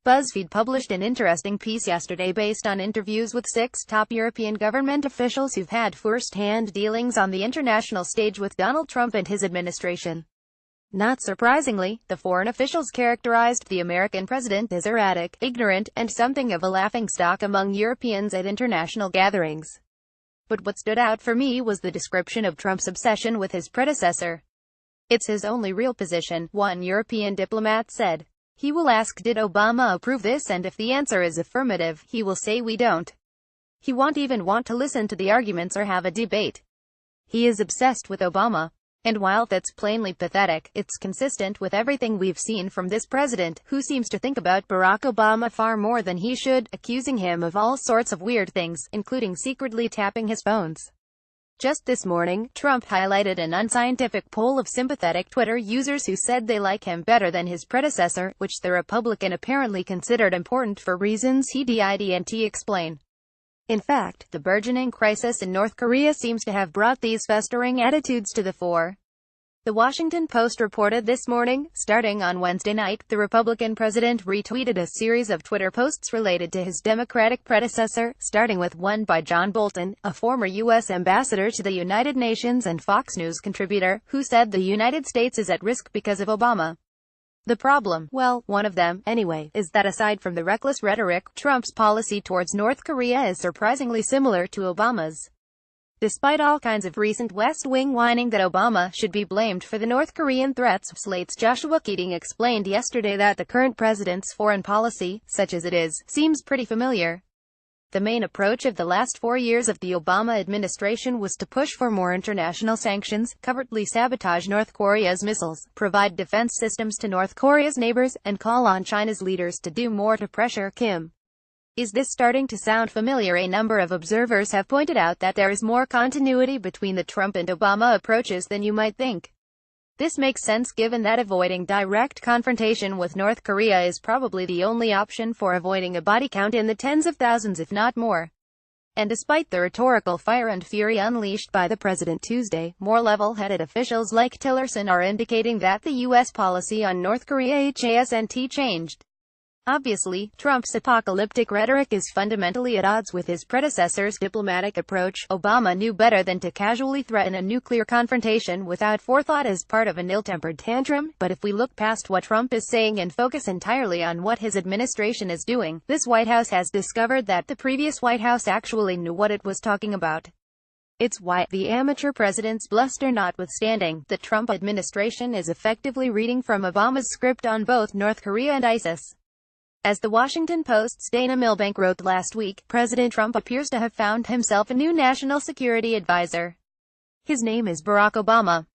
BuzzFeed published an interesting piece yesterday based on interviews with 6 top European government officials who've had first-hand dealings on the international stage with Donald Trump and his administration. Not surprisingly, the foreign officials characterized the American president as erratic, ignorant, and something of a laughingstock among Europeans at international gatherings. But what stood out for me was the description of Trump's obsession with his predecessor. "It's his only real position," one European diplomat said. "He will ask, did Obama approve this, and if the answer is affirmative, he will say we don't. He won't even want to listen to the arguments or have a debate. He is obsessed with Obama." And while that's plainly pathetic, it's consistent with everything we've seen from this president, who seems to think about Barack Obama far more than he should, accusing him of all sorts of weird things, including secretly tapping his phones. Just this morning, Trump highlighted an unscientific poll of sympathetic Twitter users who said they like him better than his predecessor, which the Republican apparently considered important for reasons he didn't explain. In fact, the burgeoning crisis in North Korea seems to have brought these festering attitudes to the fore. The Washington Post reported this morning, starting on Wednesday night, the Republican president retweeted a series of Twitter posts related to his Democratic predecessor, starting with one by John Bolton, a former U.S. ambassador to the United Nations and Fox News contributor, who said the United States is at risk because of Obama. The problem, well, one of them, anyway, is that aside from the reckless rhetoric, Trump's policy towards North Korea is surprisingly similar to Obama's. Despite all kinds of recent West Wing whining that Obama should be blamed for the North Korean threats, Slate's Joshua Keating explained yesterday that the current president's foreign policy, such as it is, seems pretty familiar. The main approach of the last 4 years of the Obama administration was to push for more international sanctions, covertly sabotage North Korea's missiles, provide defense systems to North Korea's neighbors, and call on China's leaders to do more to pressure Kim. Is this starting to sound familiar? A number of observers have pointed out that there is more continuity between the Trump and Obama approaches than you might think. This makes sense given that avoiding direct confrontation with North Korea is probably the only option for avoiding a body count in the tens of thousands if not more. And despite the rhetorical fire and fury unleashed by the president Tuesday, more level-headed officials like Tillerson are indicating that the U.S. policy on North Korea hasn't changed. Obviously, Trump's apocalyptic rhetoric is fundamentally at odds with his predecessor's diplomatic approach. Obama knew better than to casually threaten a nuclear confrontation without forethought as part of an ill-tempered tantrum, but if we look past what Trump is saying and focus entirely on what his administration is doing, this White House has discovered that the previous White House actually knew what it was talking about. It's why, the amateur president's bluster notwithstanding, the Trump administration is effectively reading from Obama's script on both North Korea and ISIS. As the Washington Post's Dana Milbank wrote last week, President Trump appears to have found himself a new national security advisor. His name is Barack Obama.